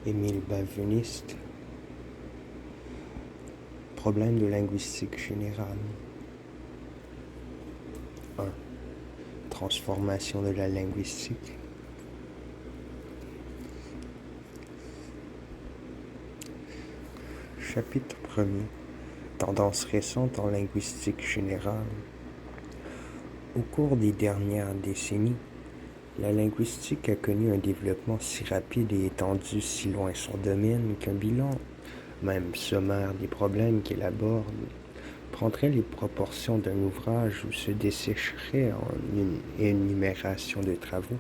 Émile Benveniste. Problème de linguistique générale. 1. Transformation de la linguistique. Chapitre 1er. Tendances récentes en linguistique générale. Au cours des dernières décennies, la linguistique a connu un développement si rapide et étendu si loin son domaine qu'un bilan, même sommaire, des problèmes qu'elle aborde prendrait les proportions d'un ouvrage ou se dessécherait en une énumération de travaux.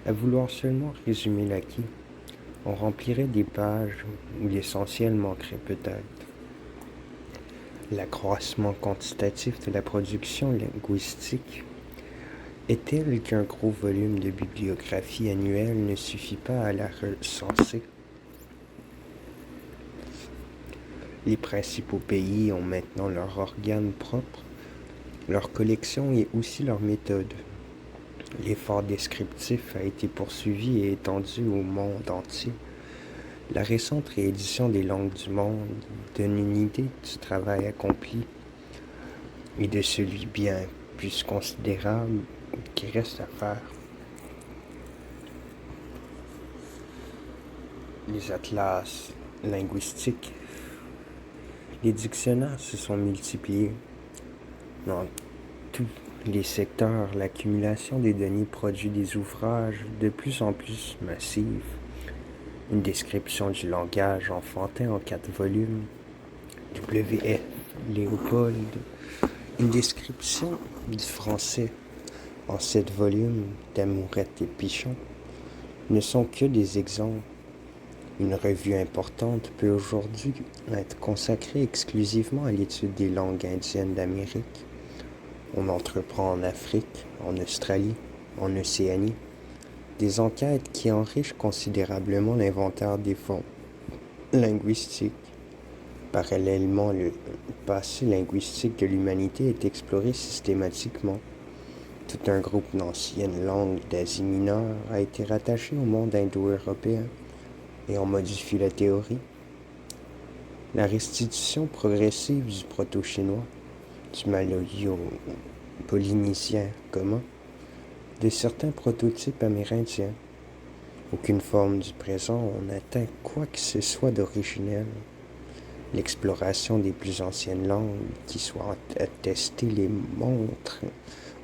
À vouloir seulement résumer l'acquis, on remplirait des pages où l'essentiel manquerait peut-être. L'accroissement quantitatif de la production linguistique est tel qu'un gros volume de bibliographie annuelle ne suffit pas à la recenser. Les principaux pays ont maintenant leur organe propre, leur collection et aussi leur méthode. L'effort descriptif a été poursuivi et étendu au monde entier. La récente réédition des langues du monde donne une idée du travail accompli et de celui bien plus considérable qui reste à faire. Les atlas linguistiques, les dictionnaires se sont multipliés. Dans tous les secteurs, l'accumulation des données produit des ouvrages de plus en plus massifs. Une description du langage enfantin en 4 volumes. W.F. Léopold. Une description du français en 7 volumes d'Amourette et Pichon ne sont que des exemples. Une revue importante peut aujourd'hui être consacrée exclusivement à l'étude des langues indiennes d'Amérique. On entreprend en Afrique, en Australie, en Océanie, des enquêtes qui enrichissent considérablement l'inventaire des fonds linguistiques. Parallèlement, le passé linguistique de l'humanité est exploré systématiquement. Tout un groupe d'anciennes langues d'Asie mineure a été rattaché au monde indo-européen et on modifie la théorie. La restitution progressive du proto-chinois, du malayo-polynésien commun, de certains prototypes amérindiens. Aucune forme du présent n'atteint quoi que ce soit d'originel. L'exploration des plus anciennes langues qui soient attestées les montre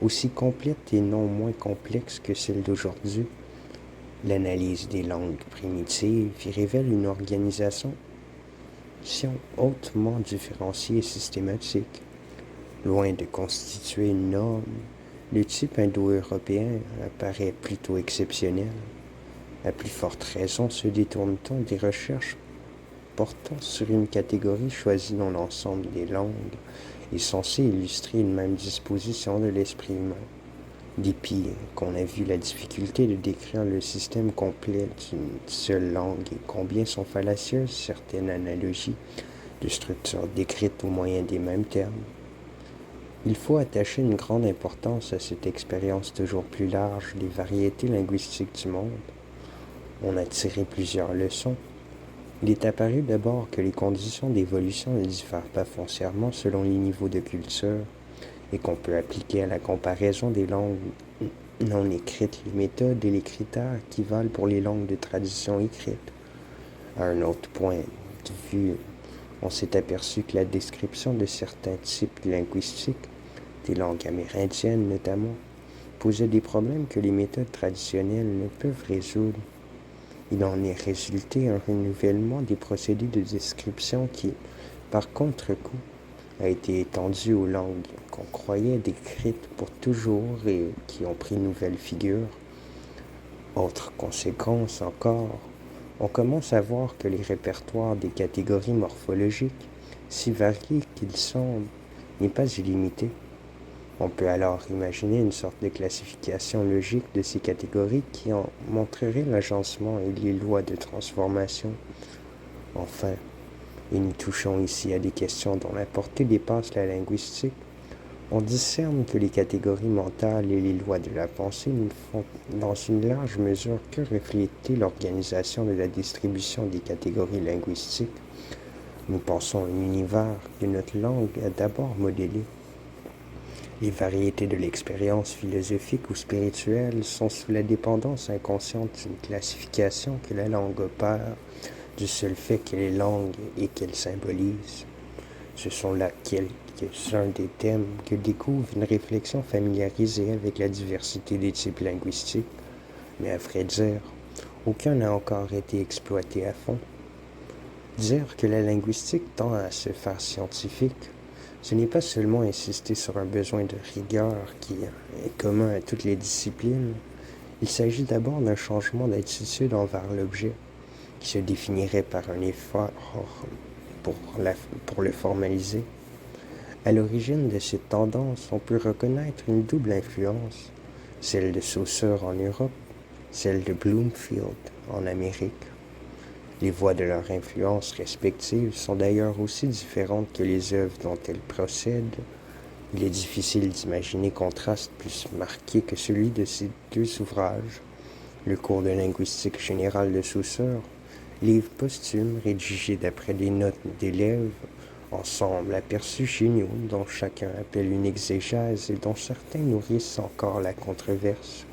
aussi complètes et non moins complexes que celles d'aujourd'hui. L'analyse des langues primitives y révèle une organisation hautement différenciée et systématique. Loin de constituer une norme, le type indo-européen apparaît plutôt exceptionnel. À plus forte raison se détourne-t-on des recherches portant sur une catégorie choisie dans l'ensemble des langues et censée illustrer une même disposition de l'esprit humain. Dépit qu'on a vu la difficulté de décrire le système complet d'une seule langue et combien sont fallacieuses certaines analogies de structures décrites au moyen des mêmes termes. Il faut attacher une grande importance à cette expérience toujours plus large des variétés linguistiques du monde. On a tiré plusieurs leçons. Il est apparu d'abord que les conditions d'évolution ne diffèrent pas foncièrement selon les niveaux de culture et qu'on peut appliquer à la comparaison des langues non écrites les méthodes et les critères qui valent pour les langues de tradition écrite. À un autre point de vue, on s'est aperçu que la description de certains types linguistiques, des langues amérindiennes notamment, posait des problèmes que les méthodes traditionnelles ne peuvent résoudre. Il en est résulté un renouvellement des procédés de description qui, par contre-coup, a été étendu aux langues qu'on croyait décrites pour toujours et qui ont pris nouvelle figure. Autre conséquence encore, on commence à voir que les répertoires des catégories morphologiques, si variés qu'ils semblent, n'est pas illimité. On peut alors imaginer une sorte de classification logique de ces catégories qui en montrerait l'agencement et les lois de transformation. Enfin, et nous touchons ici à des questions dont la portée dépasse la linguistique, On discerne que les catégories mentales et les lois de la pensée ne font dans une large mesure que refléter l'organisation de la distribution des catégories linguistiques. Nous pensons à un univers que notre langue a d'abord modélé. Les variétés de l'expérience philosophique ou spirituelle sont sous la dépendance inconsciente d'une classification que la langue opère du seul fait qu'elle est langue et qu'elle symbolise. Ce sont là quelques-uns des thèmes que découvre une réflexion familiarisée avec la diversité des types linguistiques, mais à vrai dire, aucun n'a encore été exploité à fond. Dire que la linguistique tend à se faire scientifique, ce n'est pas seulement insister sur un besoin de rigueur qui est commun à toutes les disciplines, il s'agit d'abord d'un changement d'attitude envers l'objet, qui se définirait par un effort pour le formaliser. À l'origine de cette tendance, on peut reconnaître une double influence, celle de Saussure en Europe, celle de Bloomfield en Amérique. Les voies de leur influence respectives sont d'ailleurs aussi différentes que les œuvres dont elles procèdent. Il est difficile d'imaginer contraste plus marqué que celui de ces deux ouvrages. Le cours de linguistique générale de Saussure, livre posthume rédigé d'après des notes d'élèves, ensemble aperçus géniaux dont chacun appelle une exégèse et dont certains nourrissent encore la controverse.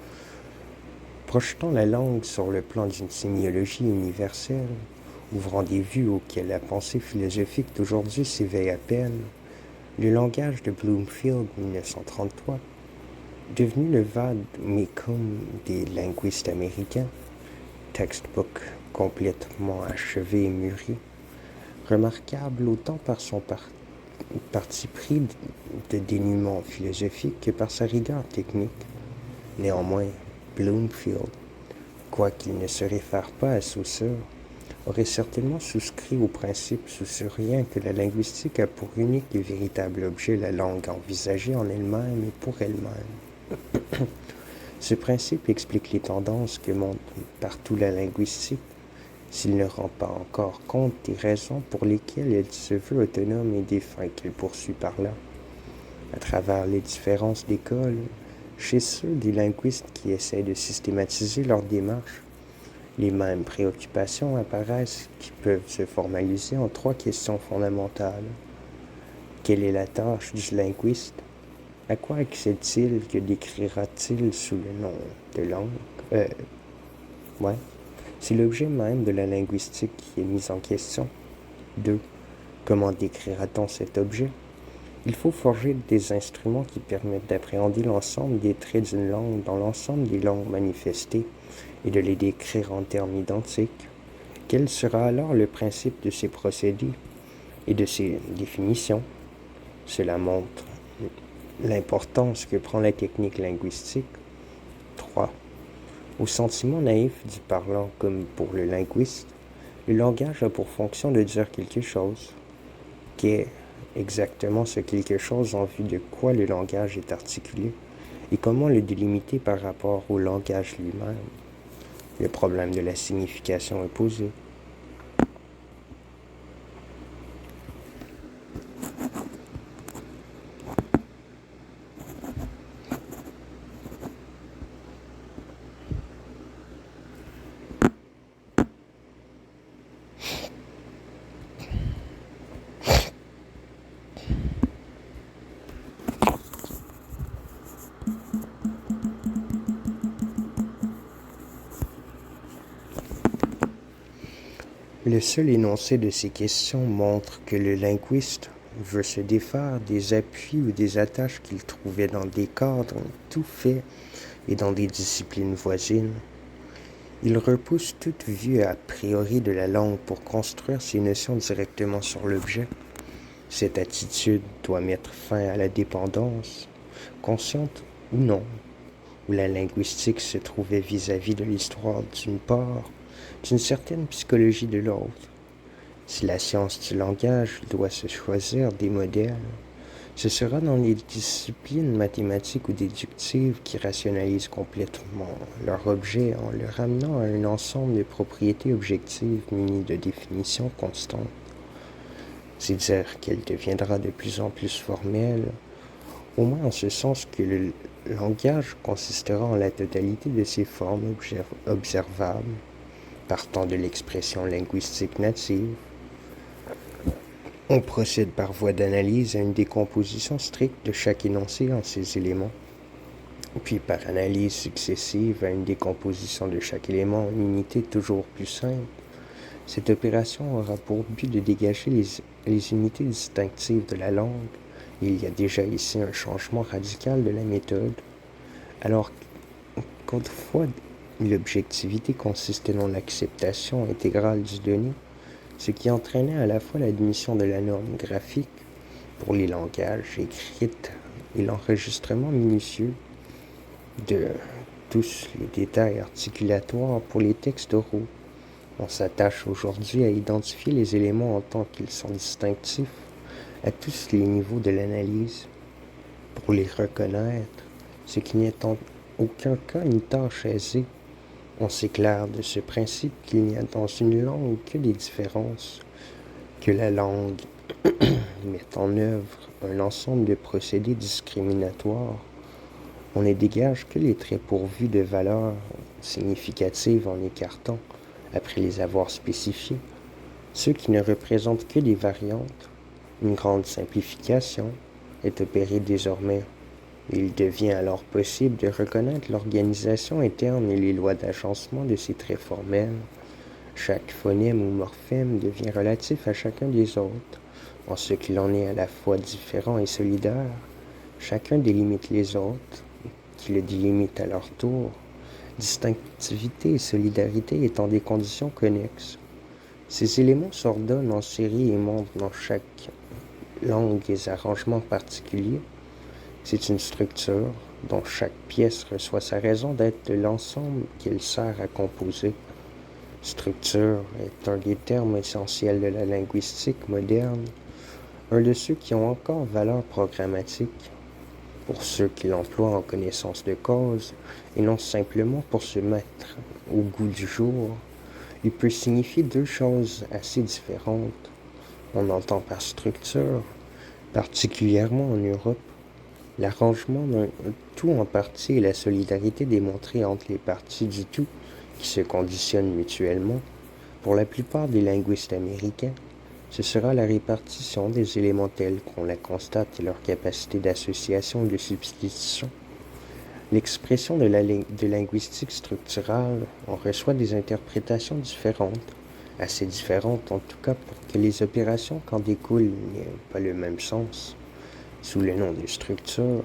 Projetant la langue sur le plan d'une sémiologie universelle, ouvrant des vues auxquelles la pensée philosophique d'aujourd'hui s'éveille à peine, le langage de Bloomfield 1933, devenu le vade-mecum des linguistes américains, textbook complètement achevé et mûri, remarquable autant par son parti pris de dénuement philosophique que par sa rigueur technique. Néanmoins, Bloomfield, quoiqu'il ne se réfère pas à Saussure, aurait certainement souscrit au principe saussurien que la linguistique a pour unique et véritable objet la langue envisagée en elle-même et pour elle-même. Ce principe explique les tendances que montre partout la linguistique, s'il ne rend pas encore compte des raisons pour lesquelles elle se veut autonome et des fins qu'elle poursuit par là. À travers les différences d'école, chez ceux des linguistes qui essaient de systématiser leur démarche, les mêmes préoccupations apparaissent qui peuvent se formaliser en trois questions fondamentales. Quelle est la tâche du linguiste? À quoi accède-t-il? Que décrira-t-il sous le nom de langue? C'est l'objet même de la linguistique qui est mis en question. 2. Comment décrira-t-on cet objet? Il faut forger des instruments qui permettent d'appréhender l'ensemble des traits d'une langue dans l'ensemble des langues manifestées et de les décrire en termes identiques. Quel sera alors le principe de ces procédés et de ces définitions? Cela montre l'importance que prend la technique linguistique. 3. Au sentiment naïf du parlant comme pour le linguiste, le langage a pour fonction de dire quelque chose. Qu'est exactement ce quelque chose en vue de quoi le langage est articulé et comment le délimiter par rapport au langage lui-même? Le problème de la signification est posé. Le seul énoncé de ces questions montre que le linguiste veut se défaire des appuis ou des attaches qu'il trouvait dans des cadres tout faits et dans des disciplines voisines. Il repousse toute vue a priori de la langue pour construire ses notions directement sur l'objet. Cette attitude doit mettre fin à la dépendance, consciente ou non, où la linguistique se trouvait vis-à-vis de l'histoire d'une part, d'une certaine psychologie de l'autre. Si la science du langage doit se choisir des modèles, ce sera dans les disciplines mathématiques ou déductives qui rationalisent complètement leur objet en le ramenant à un ensemble de propriétés objectives munies de définitions constantes. C'est dire qu'elle deviendra de plus en plus formelle au moins en ce sens que le langage consistera en la totalité de ses formes observables, partant de l'expression linguistique native. On procède par voie d'analyse à une décomposition stricte de chaque énoncé en ses éléments, puis par analyse successive à une décomposition de chaque élément en unités toujours plus simples. Cette opération aura pour but de dégager les unités distinctives de la langue. Il y a déjà ici un changement radical de la méthode. Alors qu'autrefois l'objectivité consistait dans l'acceptation intégrale du donné, ce qui entraînait à la fois l'admission de la norme graphique pour les langages écrits et l'enregistrement minutieux de tous les détails articulatoires pour les textes oraux. On s'attache aujourd'hui à identifier les éléments en tant qu'ils sont distinctifs à tous les niveaux de l'analyse pour les reconnaître, ce qui n'est en aucun cas une tâche aisée. On s'éclaire de ce principe qu'il n'y a dans une langue que des différences, que la langue met en œuvre un ensemble de procédés discriminatoires. On ne dégage que les traits pourvus de valeurs significatives en écartant, après les avoir spécifiés, ceux qui ne représentent que des variantes. Une grande simplification est opérée désormais. Il devient alors possible de reconnaître l'organisation interne et les lois d'agencement de ces traits formels. Chaque phonème ou morphème devient relatif à chacun des autres, en ce qu'il en est à la fois différent et solidaire. Chacun délimite les autres, qui le délimitent à leur tour, distinctivité et solidarité étant des conditions connexes. Ces éléments s'ordonnent en série et montrent dans chaque langue des arrangements particuliers. C'est une structure dont chaque pièce reçoit sa raison d'être de l'ensemble qu'elle sert à composer. Structure est un des termes essentiels de la linguistique moderne, un de ceux qui ont encore valeur programmatique, pour ceux qui l'emploient en connaissance de cause, et non simplement pour se mettre au goût du jour. Il peut signifier deux choses assez différentes. On entend par structure, particulièrement en Europe, l'arrangement d'un tout en partie et la solidarité démontrée entre les parties du tout qui se conditionnent mutuellement. Pour la plupart des linguistes américains, ce sera la répartition des éléments tels qu'on la constate et leur capacité d'association et de substitution. L'expression de linguistique structurale en reçoit des interprétations différentes, assez différentes en tout cas pour que les opérations qu'en découlent n'aient pas le même sens. Sous le nom de structure,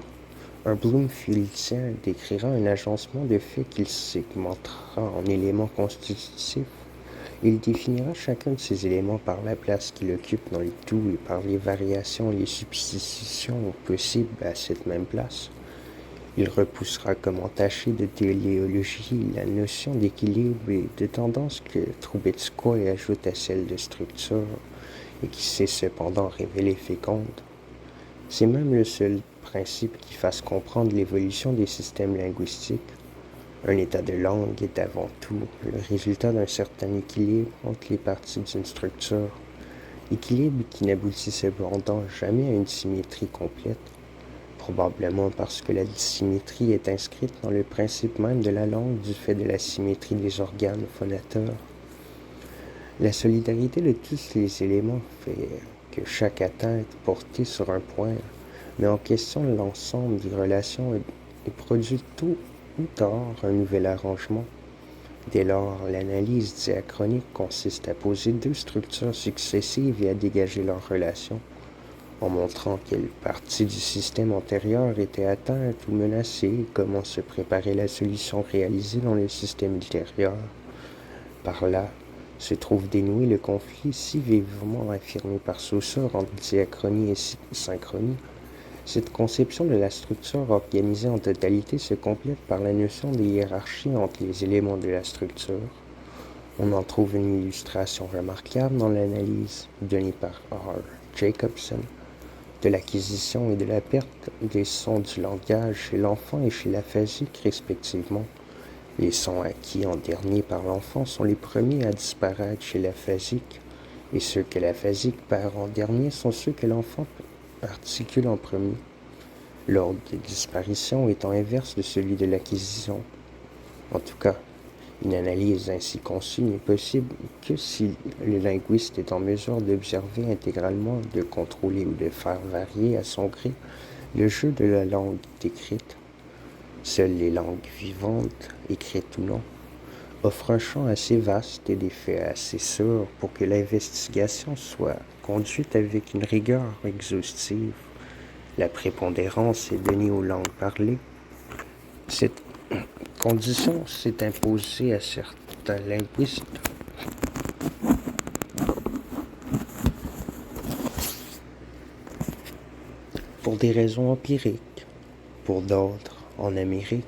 un Bloomfieldien décrira un agencement de faits qu'il segmentera en éléments constitutifs. Il définira chacun de ces éléments par la place qu'il occupe dans le tout et par les variations et les substitutions possibles à cette même place. Il repoussera comme entaché de téléologie la notion d'équilibre et de tendance que Trubetskoy ajoute à celle de structure et qui s'est cependant révélée féconde. C'est même le seul principe qui fasse comprendre l'évolution des systèmes linguistiques. Un état de langue est avant tout le résultat d'un certain équilibre entre les parties d'une structure, équilibre qui n'aboutit cependant jamais à une symétrie complète, probablement parce que la dissymétrie est inscrite dans le principe même de la langue du fait de la symétrie des organes phonateurs. La solidarité de tous les éléments fait que chaque atteinte est portée sur un point, mais en question l'ensemble des relations et produit tôt ou tard un nouvel arrangement. Dès lors, l'analyse diachronique consiste à poser deux structures successives et à dégager leurs relations, en montrant quelle partie du système antérieur était atteinte ou menacée et comment se préparait la solution réalisée dans le système ultérieur. Par là, se trouve dénoué le conflit si vivement affirmé par Saussure entre diachronie et synchronie. Cette conception de la structure organisée en totalité se complète par la notion de hiérarchie entre les éléments de la structure. On en trouve une illustration remarquable dans l'analyse donnée par R. Jacobson de l'acquisition et de la perte des sons du langage chez l'enfant et chez l'aphasique respectivement. Les sons acquis en dernier par l'enfant sont les premiers à disparaître chez l'aphasique, et ceux que l'aphasique perd en dernier sont ceux que l'enfant articule en premier. l'ordre de disparition étant inverse de celui de l'acquisition. En tout cas, une analyse ainsi conçue n'est possible que si le linguiste est en mesure d'observer intégralement, de contrôler ou de faire varier à son gré le jeu de la langue décrite. Seules les langues vivantes, écrites ou non, offrent un champ assez vaste et des faits assez sûrs pour que l'investigation soit conduite avec une rigueur exhaustive. La prépondérance est donnée aux langues parlées. Cette condition s'est imposée à certains linguistes pour des raisons empiriques, pour d'autres en Amérique.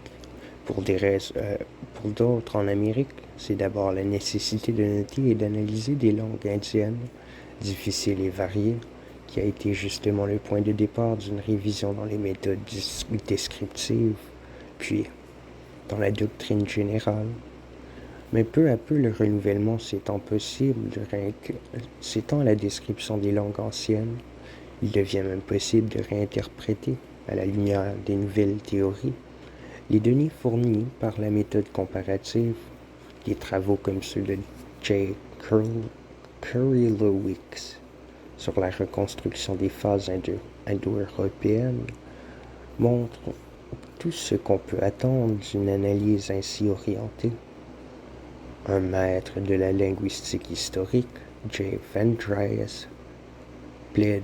Pour d'autres en Amérique, c'est d'abord la nécessité de noter et d'analyser des langues indiennes, difficiles et variées, qui a été justement le point de départ d'une révision dans les méthodes descriptives, puis dans la doctrine générale. Mais peu à peu, le renouvellement s'étant à la description des langues anciennes, il devient même possible de réinterpréter, à la lumière des nouvelles théories, les données fournies par la méthode comparative. Des travaux comme ceux de J. Kurilowicz sur la reconstruction des phases indo-européennes montrent tout ce qu'on peut attendre d'une analyse ainsi orientée. Un maître de la linguistique historique, J. Vandrias, plaide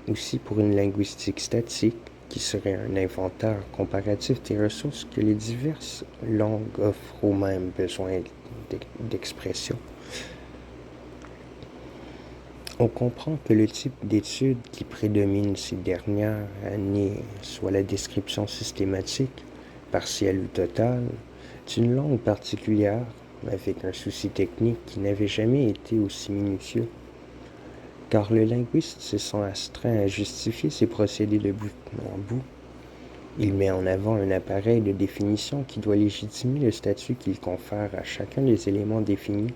aussi pour une linguistique statique qui serait un inventaire comparatif des ressources que les diverses langues offrent aux mêmes besoins d'expression. On comprend que le type d'étude qui prédomine ces dernières années soit la description systématique, partielle ou totale, d'une langue particulière, avec un souci technique qui n'avait jamais été aussi minutieux. Car le linguiste se sent astreint à justifier ses procédés de bout en bout. Il met en avant un appareil de définition qui doit légitimer le statut qu'il confère à chacun des éléments définis,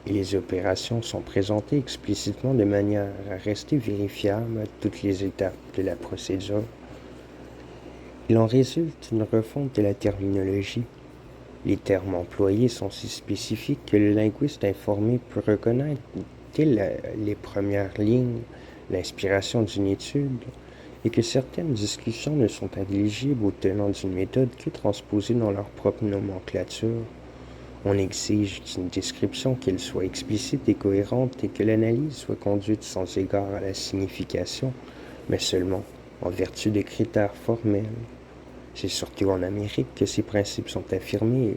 et les opérations sont présentées explicitement de manière à rester vérifiables à toutes les étapes de la procédure. Il en résulte une refonte de la terminologie. Les termes employés sont si spécifiques que le linguiste informé peut reconnaître dès les premières lignes l'inspiration d'une étude et que certaines discussions ne sont intelligibles aux tenants d'une méthode que transposées dans leur propre nomenclature. On exige d'une description qu'elle soit explicite et cohérente et que l'analyse soit conduite sans égard à la signification, mais seulement en vertu de critères formels. C'est surtout en Amérique que ces principes sont affirmés et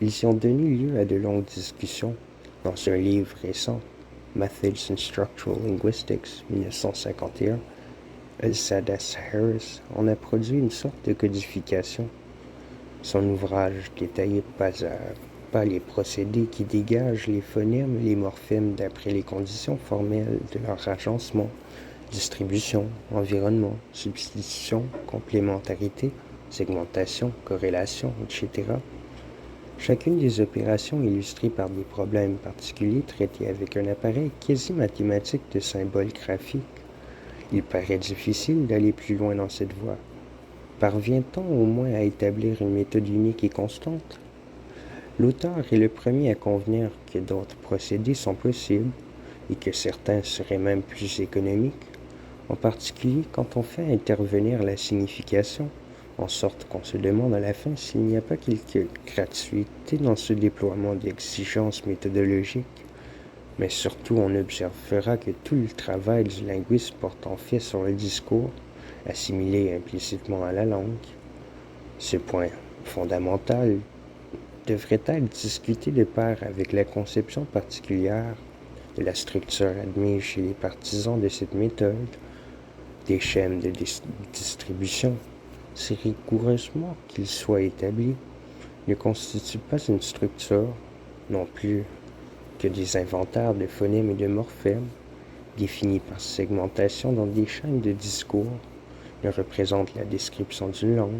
ils y ont donné lieu à de longues discussions. Dans un livre récent, Methods in Structural Linguistics, 1951, Elsadas Harris en a produit une sorte de codification. Son ouvrage détaillait pas à pas les procédés qui dégagent les phonèmes et les morphèmes d'après les conditions formelles de leur agencement, distribution, environnement, substitution, complémentarité, segmentation, corrélation, etc. Chacune des opérations illustrées par des problèmes particuliers traités avec un appareil quasi mathématique de symboles graphiques. Il paraît difficile d'aller plus loin dans cette voie. Parvient-on au moins à établir une méthode unique et constante? L'auteur est le premier à convenir que d'autres procédés sont possibles et que certains seraient même plus économiques, en particulier quand on fait intervenir la signification, en sorte qu'on se demande à la fin s'il n'y a pas quelque gratuité dans ce déploiement d'exigences méthodologiques. Mais surtout, on observera que tout le travail du linguiste porte en fait sur le discours, assimilé implicitement à la langue. Ce point fondamental devrait être discuté de pair avec la conception particulière de la structure admise chez les partisans de cette méthode, des schèmes de distribution, si rigoureusement qu'ils soient établis, ne constituent pas une structure, non plus que des inventaires de phonèmes et de morphèmes, définis par segmentation dans des chaînes de discours, ne représentent la description d'une langue.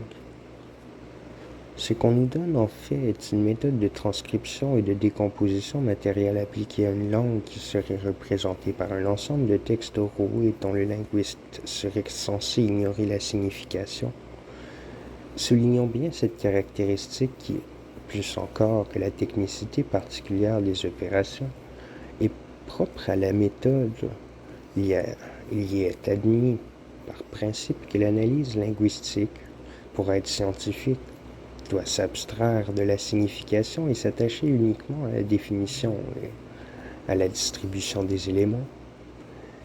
Ce qu'on nous donne en fait est une méthode de transcription et de décomposition matérielle appliquée à une langue qui serait représentée par un ensemble de textes oraux et dont le linguiste serait censé ignorer la signification. Soulignons bien cette caractéristique qui, plus encore que la technicité particulière des opérations, est propre à la méthode. Il y est admis par principe que l'analyse linguistique, pour être scientifique, doit s'abstraire de la signification et s'attacher uniquement à la définition et à la distribution des éléments.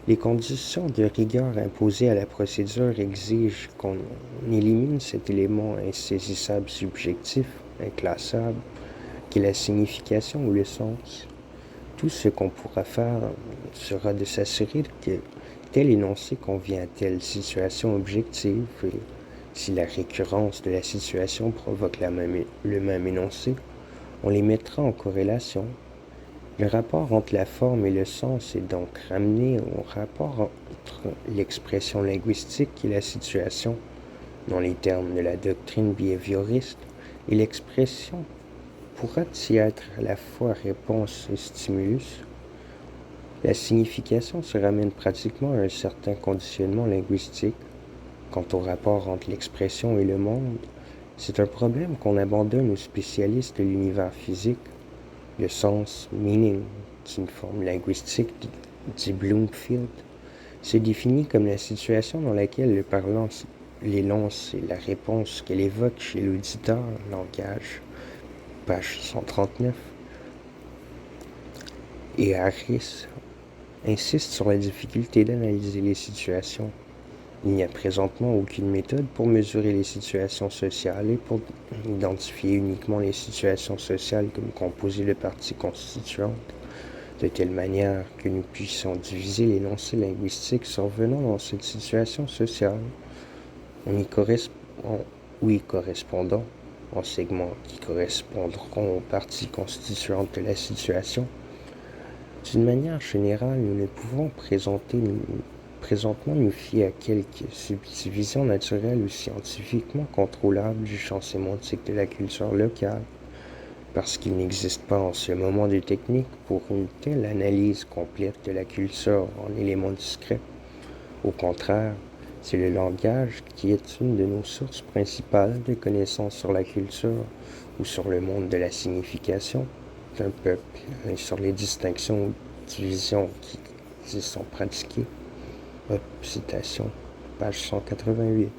Les conditions de rigueur imposées à la procédure exigent qu'on élimine cet élément insaisissable subjectif, inclassable, qu'est la signification ou le sens. Tout ce qu'on pourra faire sera de s'assurer que tel énoncé convient à telle situation objective et si la récurrence de la situation provoque le même énoncé, on les mettra en corrélation. Le rapport entre la forme et le sens est donc ramené au rapport entre l'expression linguistique et la situation, dans les termes de la doctrine behavioriste, et l'expression pourra y être à la fois réponse et stimulus. La signification se ramène pratiquement à un certain conditionnement linguistique. Quant au rapport entre l'expression et le monde, c'est un problème qu'on abandonne aux spécialistes de l'univers physique. Le sens, meaning, d'une forme linguistique, dit Bloomfield, se définit comme la situation dans laquelle le parlant l'énonce et la réponse qu'elle évoque chez l'auditeur, langage, page 139. Et Harris insiste sur la difficulté d'analyser les situations. Il n'y a présentement aucune méthode pour mesurer les situations sociales et pour identifier uniquement les situations sociales comme composées de parties constituantes, de telle manière que nous puissions diviser l'énoncé linguistique survenant dans cette situation sociale ou y correspondant en segments qui correspondront aux parties constituantes de la situation. D'une manière générale, nous ne pouvons présentement nous fier à quelques subdivisions naturelles ou scientifiquement contrôlables du champ sémantique de la culture locale, parce qu'il n'existe pas en ce moment de technique pour une telle analyse complète de la culture en éléments discrets. Au contraire, c'est le langage qui est une de nos sources principales de connaissances sur la culture ou sur le monde de la signification d'un peuple et sur les distinctions ou divisions qui y sont pratiquées. Citation, page 188.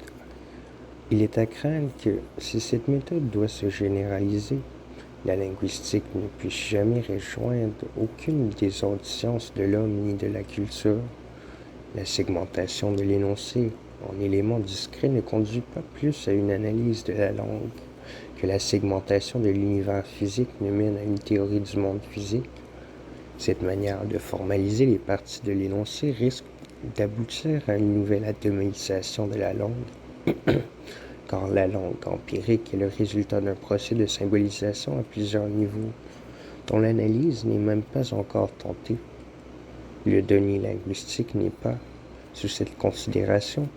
Il est à craindre que, si cette méthode doit se généraliser, la linguistique ne puisse jamais rejoindre aucune des autres sciences de l'homme ni de la culture. La segmentation de l'énoncé en éléments discrets ne conduit pas plus à une analyse de la langue que la segmentation de l'univers physique ne mène à une théorie du monde physique. Cette manière de formaliser les parties de l'énoncé risque d'aboutir à une nouvelle atomisation de la langue, car la langue empirique est le résultat d'un procès de symbolisation à plusieurs niveaux, dont l'analyse n'est même pas encore tentée. Le donné linguistique n'est pas, sous cette considération,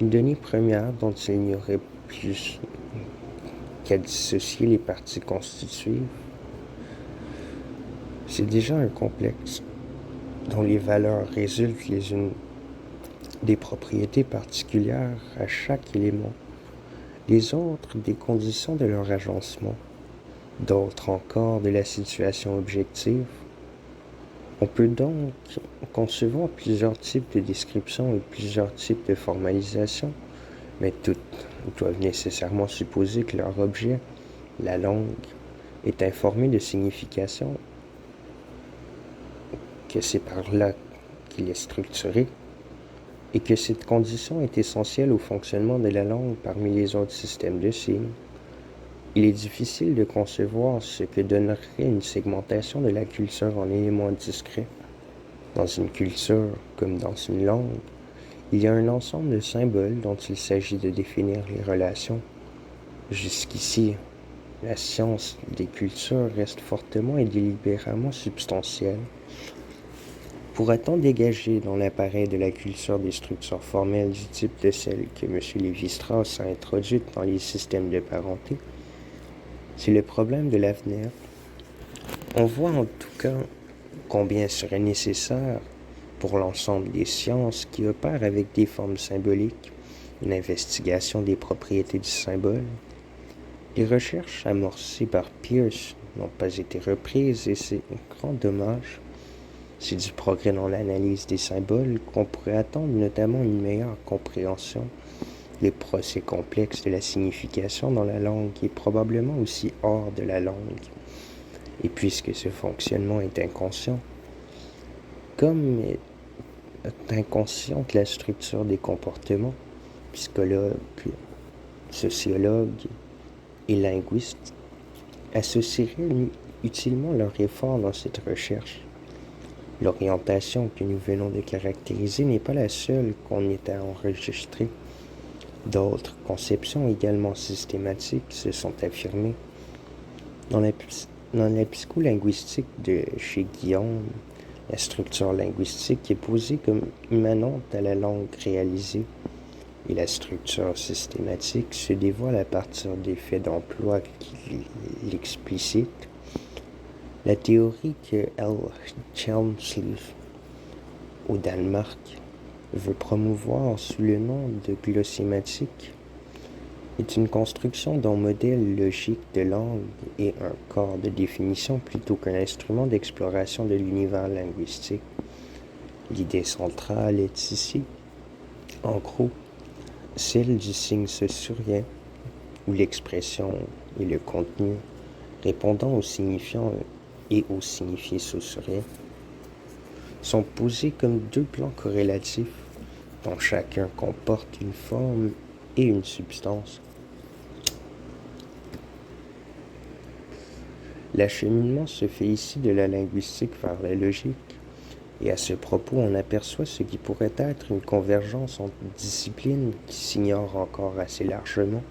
une donnée première dont il n'y aurait plus qu'à dissocier les parties constitutives. C'est déjà un complexe dont les valeurs résultent les unes des propriétés particulières à chaque élément, les autres des conditions de leur agencement, d'autres encore de la situation objective. On peut donc concevoir plusieurs types de descriptions et plusieurs types de formalisation, mais toutes doivent nécessairement supposer que leur objet, la langue, est informé de signification, que c'est par là qu'il est structuré, et que cette condition est essentielle au fonctionnement de la langue parmi les autres systèmes de signes. Il est difficile de concevoir ce que donnerait une segmentation de la culture en éléments discrets. Dans une culture, comme dans une langue, il y a un ensemble de symboles dont il s'agit de définir les relations. Jusqu'ici, la science des cultures reste fortement et délibérément substantielle. Pourra-t-on dégager dans l'appareil de la culture des structures formelles du type de celles que M. Lévi-Strauss a introduites dans les systèmes de parenté? C'est le problème de l'avenir. On voit en tout cas combien serait nécessaire pour l'ensemble des sciences qui opèrent avec des formes symboliques une investigation des propriétés du symbole. Les recherches amorcées par Peirce n'ont pas été reprises et c'est un grand dommage. C'est du progrès dans l'analyse des symboles qu'on pourrait attendre notamment une meilleure compréhension des procès complexes de la signification dans la langue et probablement aussi hors de la langue. Et puisque ce fonctionnement est inconscient, comme est inconsciente la structure des comportements, psychologues, sociologues et linguistes associeraient utilement leurs efforts dans cette recherche. L'orientation que nous venons de caractériser n'est pas la seule qu'on ait à enregistrer. D'autres conceptions également systématiques se sont affirmées. Dans la psycholinguistique de chez Guillaume, la structure linguistique est posée comme immanente à la langue réalisée et la structure systématique se dévoile à partir des faits d'emploi qui l'explicitent. La théorie que L. Chelmsford, au Danemark, veut promouvoir sous le nom de glossématique est une construction d'un modèle logique de langue et un corps de définition plutôt qu'un instrument d'exploration de l'univers linguistique. L'idée centrale est ici, en gros, celle du signe saussurien, où l'expression et le contenu répondant au signifiant et au signifié saussurien sont posés comme deux plans corrélatifs dont chacun comporte une forme et une substance. L'acheminement se fait ici de la linguistique vers la logique, et à ce propos on aperçoit ce qui pourrait être une convergence entre disciplines qui s'ignorent encore assez largement.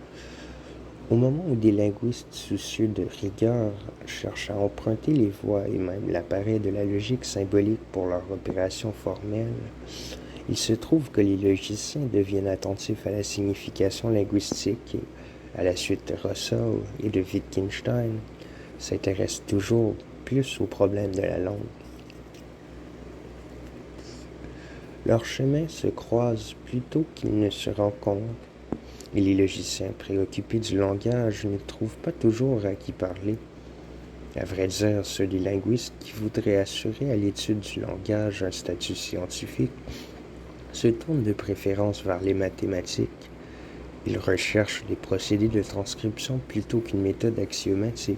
Au moment où des linguistes soucieux de rigueur cherchent à emprunter les voies et même l'appareil de la logique symbolique pour leurs opérations formelles, il se trouve que les logiciens deviennent attentifs à la signification linguistique et, à la suite de Russell et de Wittgenstein, s'intéressent toujours plus aux problèmes de la langue. Leurs chemins se croisent plutôt qu'ils ne se rencontrent, et les logiciens préoccupés du langage ne trouvent pas toujours à qui parler. À vrai dire, ceux des linguistes qui voudraient assurer à l'étude du langage un statut scientifique se tournent de préférence vers les mathématiques. Ils recherchent des procédés de transcription plutôt qu'une méthode axiomatique.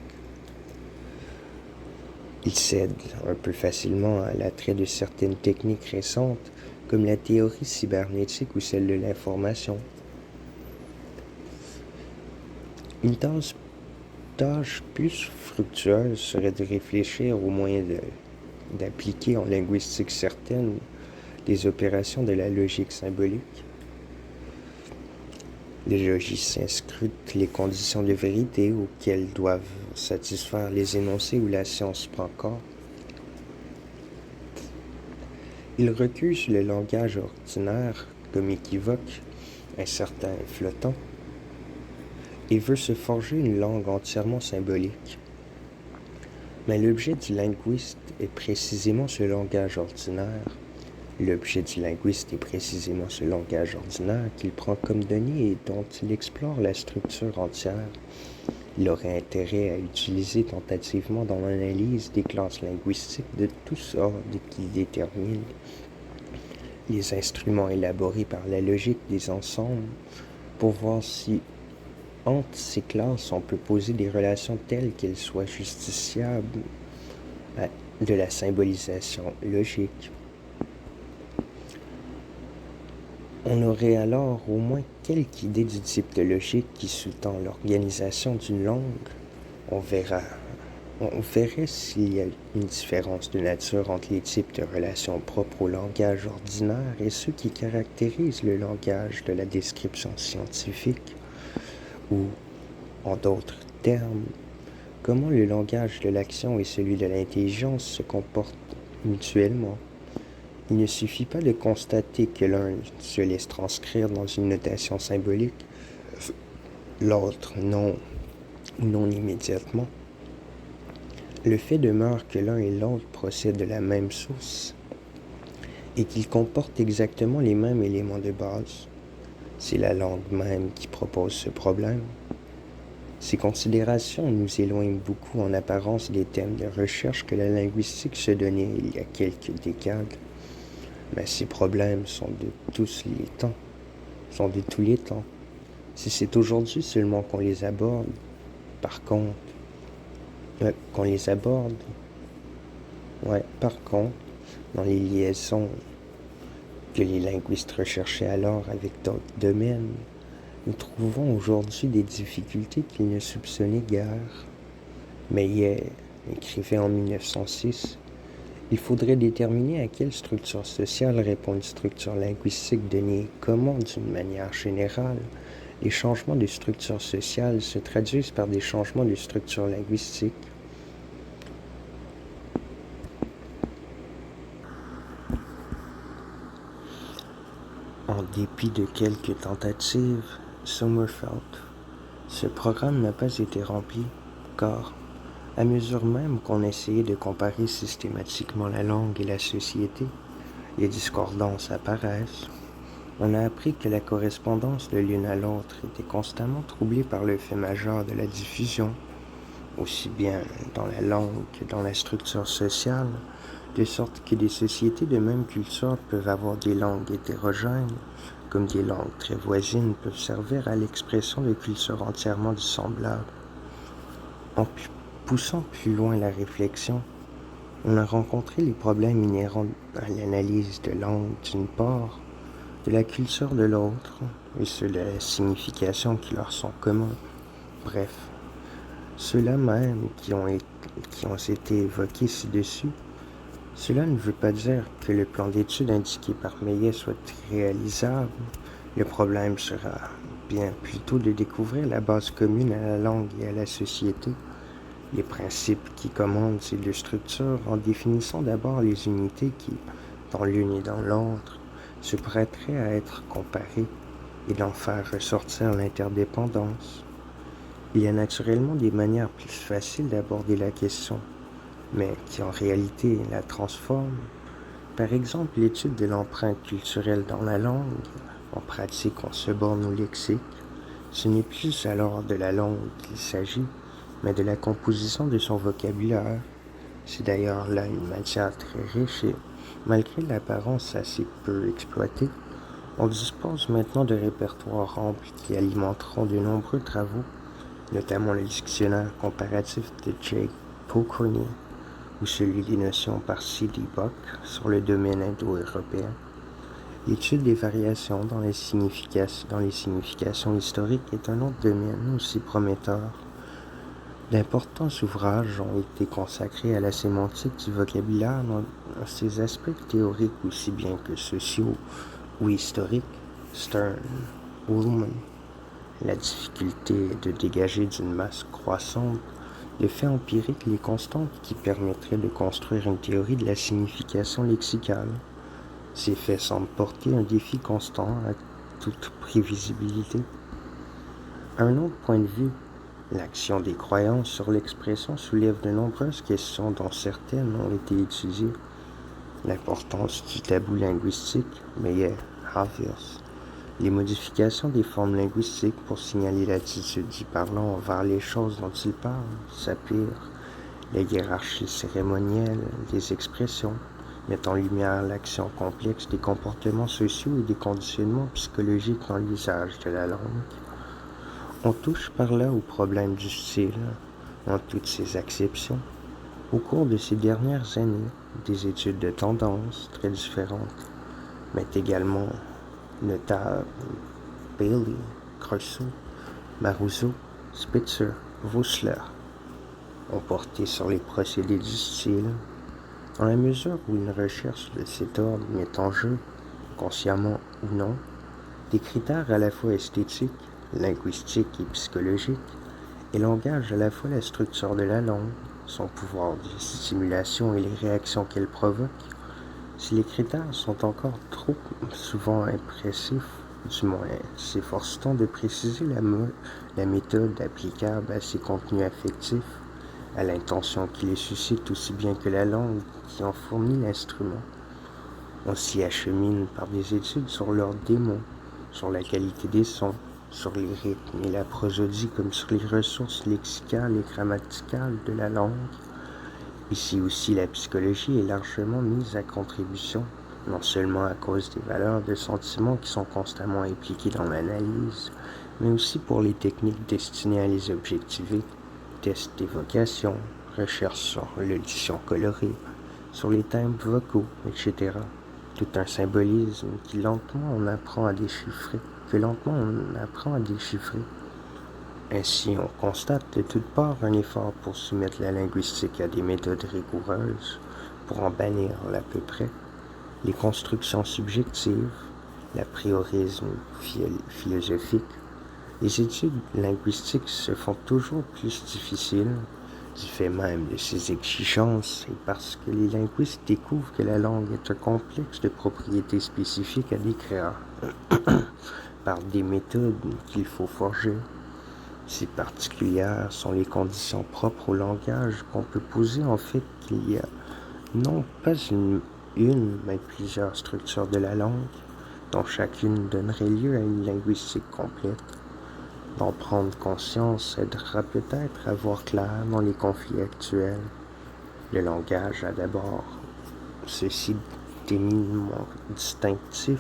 Ils cèdent un peu facilement à l'attrait de certaines techniques récentes, comme la théorie cybernétique ou celle de l'information. Une tâche plus fructueuse serait de réfléchir aux moyens d'appliquer en linguistique certaines des opérations de la logique symbolique. Les logiciens scrutent les conditions de vérité auxquelles doivent satisfaire les énoncés où la science prend corps. Ils recusent le langage ordinaire comme équivoque, incertain et flottant, et veut se forger une langue entièrement symbolique. Mais l'objet du linguiste est précisément ce langage ordinaire. L'objet du linguiste est précisément ce langage ordinaire qu'il prend comme donné et dont il explore la structure entière. Il aurait intérêt à utiliser tentativement dans l'analyse des classes linguistiques de tous ordres qui déterminent les instruments élaborés par la logique des ensembles pour voir si entre ces classes on peut poser des relations telles qu'elles soient justiciables de la symbolisation logique. On aurait alors au moins quelque idée du type de logique qui sous-tend l'organisation d'une langue. On verrait s'il y a une différence de nature entre les types de relations propres au langage ordinaire et ceux qui caractérisent le langage de la description scientifique, ou, en d'autres termes, comment le langage de l'action et celui de l'intelligence se comportent mutuellement. Il ne suffit pas de constater que l'un se laisse transcrire dans une notation symbolique, l'autre non. ou non immédiatement. Le fait demeure que l'un et l'autre procèdent de la même source et qu'ils comportent exactement les mêmes éléments de base. C'est la langue même qui propose ce problème. Ces considérations nous éloignent beaucoup en apparence des thèmes de recherche que la linguistique se donnait il y a quelques décades. Mais ces problèmes sont de tous les temps, sont de tous les temps. Si c'est aujourd'hui seulement qu'on les aborde, par contre, dans les liaisons que les linguistes recherchaient alors avec d'autres domaines, nous trouvons aujourd'hui des difficultés qu'ils ne soupçonnaient guère. Meillet écrivait en 1906 « Il faudrait déterminer à quelle structure sociale répond une structure linguistique donnée, comment, d'une manière générale, les changements de structure sociale se traduisent par des changements de structure linguistique. » En dépit de quelques tentatives, Sommerfeld, ce programme n'a pas été rempli, car, à mesure même qu'on essayait de comparer systématiquement la langue et la société, les discordances apparaissent. On a appris que la correspondance de l'une à l'autre était constamment troublée par le fait majeur de la diffusion, aussi bien dans la langue que dans la structure sociale, de sorte que des sociétés de même culture peuvent avoir des langues hétérogènes, comme des langues très voisines peuvent servir à l'expression de cultures entièrement dissemblables. En poussant plus loin la réflexion, on a rencontré les problèmes inhérents à l'analyse de langue d'une part, de la culture de l'autre, et ceux de la signification qui leur sont communs. Bref, ceux-là même qui ont été évoqués ci-dessus, cela ne veut pas dire que le plan d'étude indiqué par Meillet soit réalisable. Le problème sera bien plutôt de découvrir la base commune à la langue et à la société, les principes qui commandent ces deux structures en définissant d'abord les unités qui, dans l'une et dans l'autre, se prêteraient à être comparées et d'en faire ressortir l'interdépendance. Il y a naturellement des manières plus faciles d'aborder la question, mais qui en réalité la transforment. Par exemple, l'étude de l'empreinte culturelle dans la langue. En pratique, on se borne au lexique. Ce n'est plus alors de la langue qu'il s'agit, mais de la composition de son vocabulaire. C'est d'ailleurs là une matière très riche et, malgré l'apparence assez peu exploitée, on dispose maintenant de répertoires amples qui alimenteront de nombreux travaux, notamment le dictionnaire comparatif de Jake Pokorny ou celui des notions par C.D. Buck sur le domaine indo-européen. L'étude des variations dans les significations historiques est un autre domaine aussi prometteur. D'importants ouvrages ont été consacrés à la sémantique du vocabulaire dans ses aspects théoriques aussi bien que sociaux ou historiques. Stern, Ullmann, la difficulté de dégager d'une masse croissante de faits empiriques les constantes qui permettraient de construire une théorie de la signification lexicale. Ces faits semblent porter un défi constant à toute prévisibilité. À un autre point de vue, l'action des croyances sur l'expression soulève de nombreuses questions dont certaines ont été étudiées. L'importance du tabou linguistique, Meillet, Hafiz, les modifications des formes linguistiques pour signaler l'attitude du parlant envers les choses dont il parle, Sapir, la hiérarchie cérémonielle des expressions, met en lumière l'action complexe des comportements sociaux et des conditionnements psychologiques dans l'usage de la langue. On touche par là au problème du style, en toutes ses acceptions. Au cours de ces dernières années, des études de tendance très différentes, mais également notables, Bailey, Creusot, Marouzeau, Spitzer, Vossler, ont porté sur les procédés du style. Dans la mesure où une recherche de cet ordre met en jeu, consciemment ou non, des critères à la fois esthétiques, linguistiques et psychologiques, elle engage à la fois la structure de la langue, son pouvoir de stimulation et les réactions qu'elle provoque. Si les critères sont encore trop souvent impressifs Du moins, s'efforce-t-on de préciser la méthode applicable à ces contenus affectifs, à l'intention qui les suscite aussi bien que la langue qui en fournit l'instrument. On s'y achemine par des études sur l'ordre des mots, sur la qualité des sons, sur les rythmes et la prosodie comme sur les ressources lexicales et grammaticales de la langue. Ici aussi, la psychologie est largement mise à contribution, non seulement à cause des valeurs de sentiments qui sont constamment impliquées dans l'analyse, mais aussi pour les techniques destinées à les objectiver, tests d'évocation, recherches sur l'audition colorée, sur les thèmes vocaux, etc. Tout un symbolisme que lentement on apprend à déchiffrer. Ainsi, on constate de toutes parts un effort pour soumettre la linguistique à des méthodes rigoureuses, pour en bannir à peu près les constructions subjectives, l'apriorisme philosophique. Les études linguistiques se font toujours plus difficiles, du fait même de ces exigences, et parce que les linguistes découvrent que la langue est un complexe de propriétés spécifiques à décrire par des méthodes qu'il faut forger. Si particulières sont les conditions propres au langage qu'on peut poser en fait qu'il y a non pas une mais plusieurs structures de la langue, dont chacune donnerait lieu à une linguistique complète. D'en prendre conscience aidera peut-être à voir clair dans les conflits actuels. Le langage a d'abord ceci d'éminemment distinctif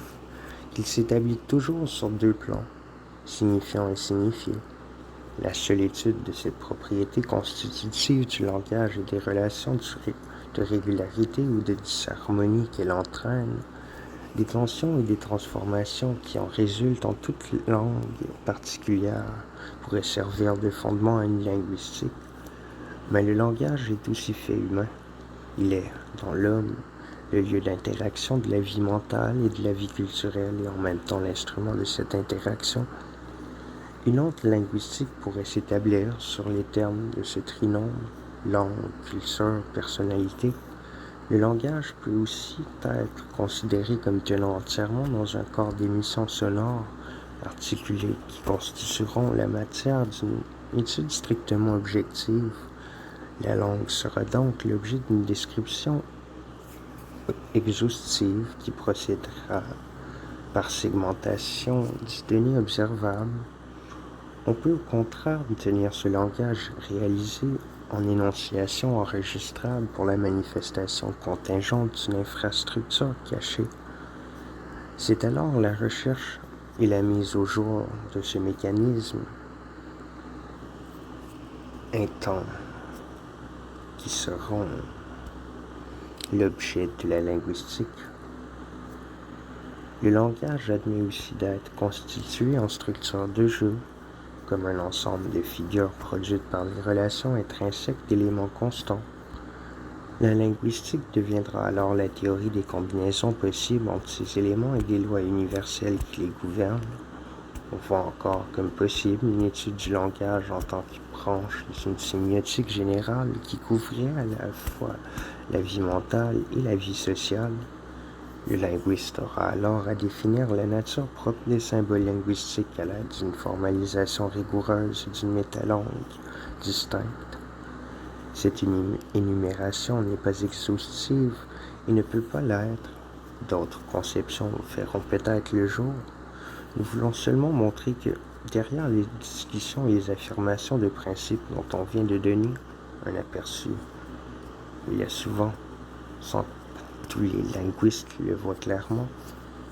qu'il s'établit toujours sur deux plans, signifiant et signifié. La seule étude de cette propriété constitutive du langage et des relations de régularité ou de disharmonie qu'elle entraîne, des tensions et des transformations qui en résultent en toute langue particulière pourraient servir de fondement à une linguistique. Mais le langage est aussi fait humain. Il est, dans l'homme, le lieu d'interaction de la vie mentale et de la vie culturelle et en même temps l'instrument de cette interaction. Une autre linguistique pourrait s'établir sur les termes de ce trinôme, langue, culture, personnalité. Le langage peut aussi être considéré comme tenant entièrement dans un corps d'émissions sonores articulées qui constitueront la matière d'une étude strictement objective. La langue sera donc l'objet d'une description exhaustive qui procédera par segmentation des données observables. On peut au contraire tenir ce langage réalisé en énonciation enregistrable pour la manifestation contingente d'une infrastructure cachée. C'est alors la recherche et la mise au jour de ce mécanisme intense qui seront l'objet de la linguistique. Le langage admet aussi d'être constitué en structure de jeu, comme un ensemble de figures produites par les relations intrinsèques d'éléments constants. La linguistique deviendra alors la théorie des combinaisons possibles entre ces éléments et des lois universelles qui les gouvernent. On voit encore comme possible une étude du langage en tant que branche d'une sémiotique générale qui couvrirait à la fois la vie mentale et la vie sociale. Le linguiste aura alors à définir la nature propre des symboles linguistiques à l'aide d'une formalisation rigoureuse d'une métalangue distincte. Cette énumération n'est pas exhaustive et ne peut pas l'être. D'autres conceptions verront peut-être le jour. Nous voulons seulement montrer que derrière les discussions et les affirmations de principes dont on vient de donner un aperçu, il y a souvent, sans tous les linguistes le voient clairement,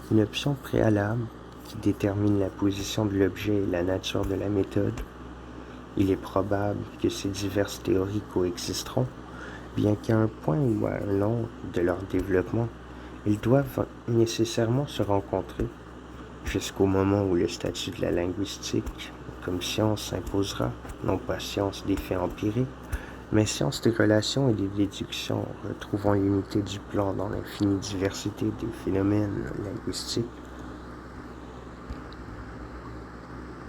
une option préalable qui détermine la position de l'objet et la nature de la méthode. Il est probable que ces diverses théories coexisteront, bien qu'à un point ou à un autre de leur développement, ils doivent nécessairement se rencontrer, jusqu'au moment où le statut de la linguistique comme science s'imposera, non pas science des faits empiriques, mais science des relations et des déductions, retrouvant l'unité du plan dans l'infinie diversité des phénomènes linguistiques.